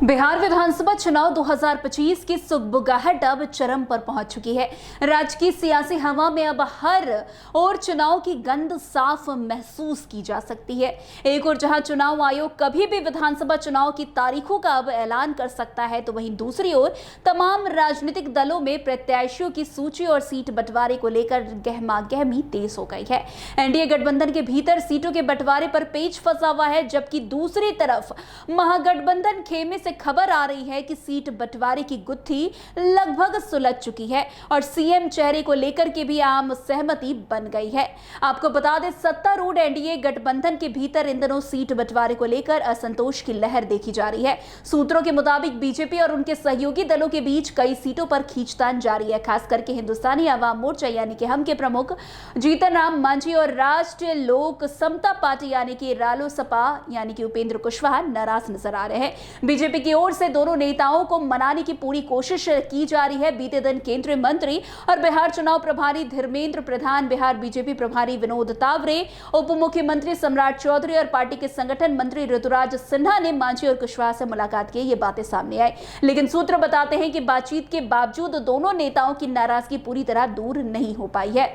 बिहार विधानसभा चुनाव 2025 की सुगबुगाहट अब चरम पर पहुंच चुकी है। राज्य की सियासी हवा में अब हर और चुनाव की गंध साफ महसूस की जा सकती है। एक और जहां चुनाव आयोग कभी भी विधानसभा चुनाव की तारीखों का अब ऐलान कर सकता है, तो वहीं दूसरी ओर तमाम राजनीतिक दलों में प्रत्याशियों की सूची और सीट बंटवारे को लेकर गहमागहमी तेज हो गई है। एनडीए गठबंधन के भीतर सीटों के बंटवारे पर पेच फंसा हुआ है, जबकि दूसरी तरफ महागठबंधन खेमे से खबर आ रही है कि सीट बंटवारे की गुत्थी लगभग सुलझ चुकी है और सीएम चेहरे को लेकर के भी आम सहमति बन गई है। आपको बता दें, सत्तारूढ़ एनडीए गठबंधन के भीतर इन दिनों सीट बंटवारे को लेकर असंतोष की लहर देखी जा रही है। सूत्रों के मुताबिक बीजेपी और उनके सहयोगी दलों के बीच कई सीटों पर खींचतान जारी है। खास करके हिंदुस्तानी आवाम मोर्चा यानी कि हम के प्रमुख जीतन राम मांझी और राष्ट्रीय लोक समता पार्टी यानी कि रालोसपा यानी कि उपेंद्र कुशवाहा नाराज नजर आ रहे हैं। बीजेपी की ओर से दोनों नेताओं को मनाने की पूरी कोशिश की जा रही है। बीते दिन केंद्रीय मंत्री और बिहार चुनाव प्रभारी धर्मेंद्र प्रधान, बिहार बीजेपी प्रभारी विनोद तावरे, उप मुख्यमंत्री सम्राट चौधरी और पार्टी के संगठन मंत्री ऋतुराज सिन्हा ने मांझी और कुशवाहा से मुलाकात की। ये बातें सामने आई, लेकिन सूत्र बताते हैं कि बातचीत के बावजूद दोनों नेताओं की नाराजगी पूरी तरह दूर नहीं हो पाई है।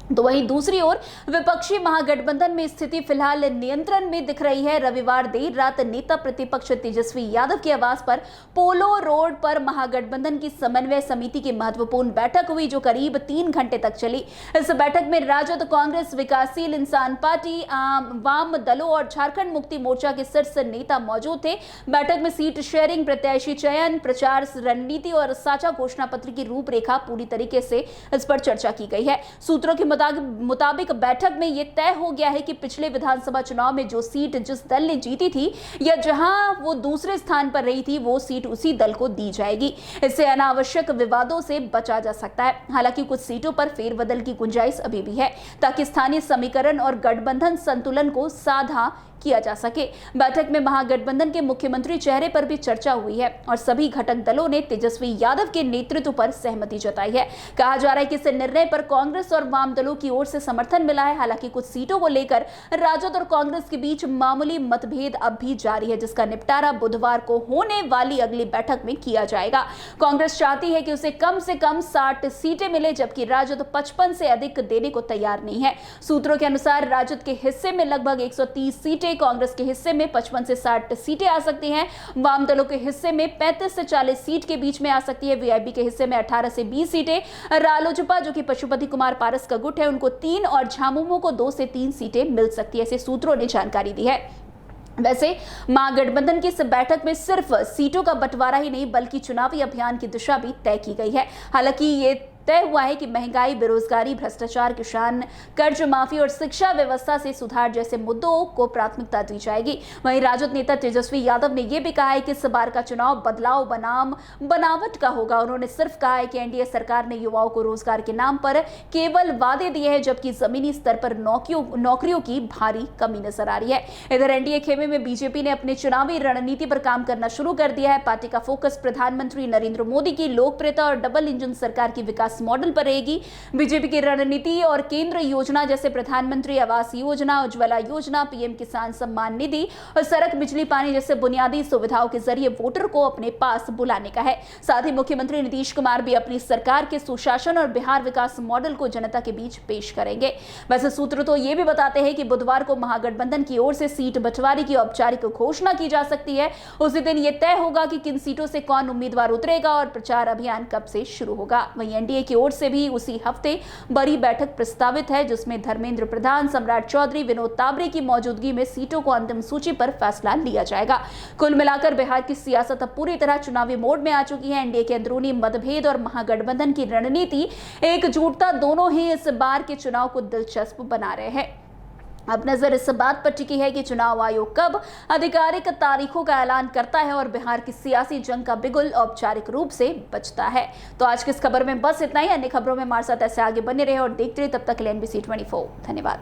तो वहीं दूसरी ओर विपक्षी महागठबंधन में स्थिति फिलहाल नियंत्रण में दिख रही है। रविवार देर रात नेता प्रतिपक्ष तेजस्वी यादव के आवास पर पोलो रोड पर महागठबंधन की समन्वय समिति की महत्वपूर्ण बैठक हुई, जो करीब 3 घंटे तक चली। इस बैठक में राजद, कांग्रेस, विकासशील इंसान पार्टी, वाम दलों और झारखंड मुक्ति मोर्चा के शीर्ष नेता मौजूद थे। बैठक में सीट शेयरिंग, प्रत्याशी चयन, प्रचार रणनीति और साझा घोषणा पत्र की रूपरेखा पूरी तरीके से इस पर चर्चा की गई है। सूत्रों के मुताबिक बैठक में यह तय हो गया है कि पिछले विधानसभा चुनाव में जो सीट जिस दल ने जीती थी या जहां वो दूसरे स्थान पर रही थी, वो सीट उसी दल को दी जाएगी। इससे अनावश्यक विवादों से बचा जा सकता है। हालांकि कुछ सीटों पर फेरबदल की गुंजाइश अभी भी है, ताकि स्थानीय समीकरण और गठबंधन संतुलन को साधा किया जा सके। बैठक में महागठबंधन के मुख्यमंत्री चेहरे पर भी चर्चा हुई है और सभी घटक दलों ने तेजस्वी यादव के नेतृत्व पर सहमति जताई है। कहा जा रहा है कि इस निर्णय पर कांग्रेस और वाम दलों की ओर से समर्थन मिला है। हालांकि कुछ सीटों को लेकर राजद और कांग्रेस के बीच मामूली मतभेद अब भी जारी है, जिसका निपटारा बुधवार को होने वाली अगली बैठक में किया जाएगा। कांग्रेस चाहती है कि उसे कम से कम 60 सीटें मिले, जबकि राजद 55 से अधिक देने को तैयार नहीं है। सूत्रों के अनुसार राजद के हिस्से में लगभग 130 सीटें, कांग्रेस के हिस्से में 55 से 60 सीटें आ सकती हैं। वाम दलों के हिस्से में 35 से 40 सीट के बीच में आ सकती है। वीआईपी के हिस्से में 18 से 20 सीटें। रालोजपा जो कि पशुपति कुमार पारस का गुट है, उनको 3 और झामुमो को 2 से 3 सीटें मिल सकती है, ऐसे सूत्रों ने जानकारी दी है। वैसे महागठबंधन की इस बैठक में सिर्फ सीटों का बंटवारा ही नहीं, बल्कि चुनावी अभियान की दिशा भी तय की गई है। हालांकि ये तय हुआ है कि महंगाई, बेरोजगारी, भ्रष्टाचार, किसान कर्ज माफी और शिक्षा व्यवस्था से सुधार जैसे मुद्दों को प्राथमिकता दी जाएगी। वहीं राजद नेता तेजस्वी यादव ने यह भी कहा है कि इस बार का चुनाव बदलाव बनाम बनावट का होगा। उन्होंने सिर्फ कहा है कि एनडीए सरकार ने युवाओं को रोजगार के नाम पर केवल वादे दिए हैं, जबकि जमीनी स्तर पर नौकरियों की भारी कमी नजर आ रही है। इधर एनडीए खेमे में बीजेपी ने अपनी चुनावी रणनीति पर काम करना शुरू कर दिया है। पार्टी का फोकस प्रधानमंत्री नरेंद्र मोदी की लोकप्रियता और डबल इंजन सरकार की विकास मॉडल पर रहेगी। बीजेपी की रणनीति और केंद्र योजना जैसे प्रधानमंत्री आवास योजना, उज्ज्वला योजना, पीएम किसान सम्मान निधि और सड़क, बिजली, पानी जैसे बुनियादी सुविधाओं के जरिए वोटर को अपने पास बुलाने का है। साथ ही मुख्यमंत्री नीतीश कुमार भी अपनी सरकार के सुशासन और बिहार विकास मॉडल को जनता के बीच पेश करेंगे। वैसे सूत्र तो ये भी बताते हैं कि बुधवार को महागठबंधन की ओर से सीट बंटवारे की औपचारिक घोषणा की जा सकती है। उसी दिन यह तय होगा कि किन सीटों से कौन उम्मीदवार उतरेगा और प्रचार अभियान कब से शुरू होगा। वहीं एनडीए की ओर से भी उसी हफ्ते बड़ी बैठक प्रस्तावित है, जिसमें धर्मेंद्र प्रधान, सम्राट चौधरी, विनोद तावरे की मौजूदगी में सीटों को अंतिम सूची पर फैसला लिया जाएगा। कुल मिलाकर बिहार की सियासत अब पूरी तरह चुनावी मोड में आ चुकी है। एनडीए के अंदरूनी मतभेद और महागठबंधन की रणनीति, एकजुटता, दोनों ही इस बार के चुनाव को दिलचस्प बना रहे हैं। अब नजर इस बात पर टिकी है कि चुनाव आयोग कब आधिकारिक तारीखों का ऐलान करता है और बिहार की सियासी जंग का बिगुल औपचारिक रूप से बचता है। तो आज की इस खबर में बस इतना ही। अन्य खबरों में हमारे साथ ऐसे आगे बने रहे और देखते रहे। तब तक के लिए NBC 24 धन्यवाद।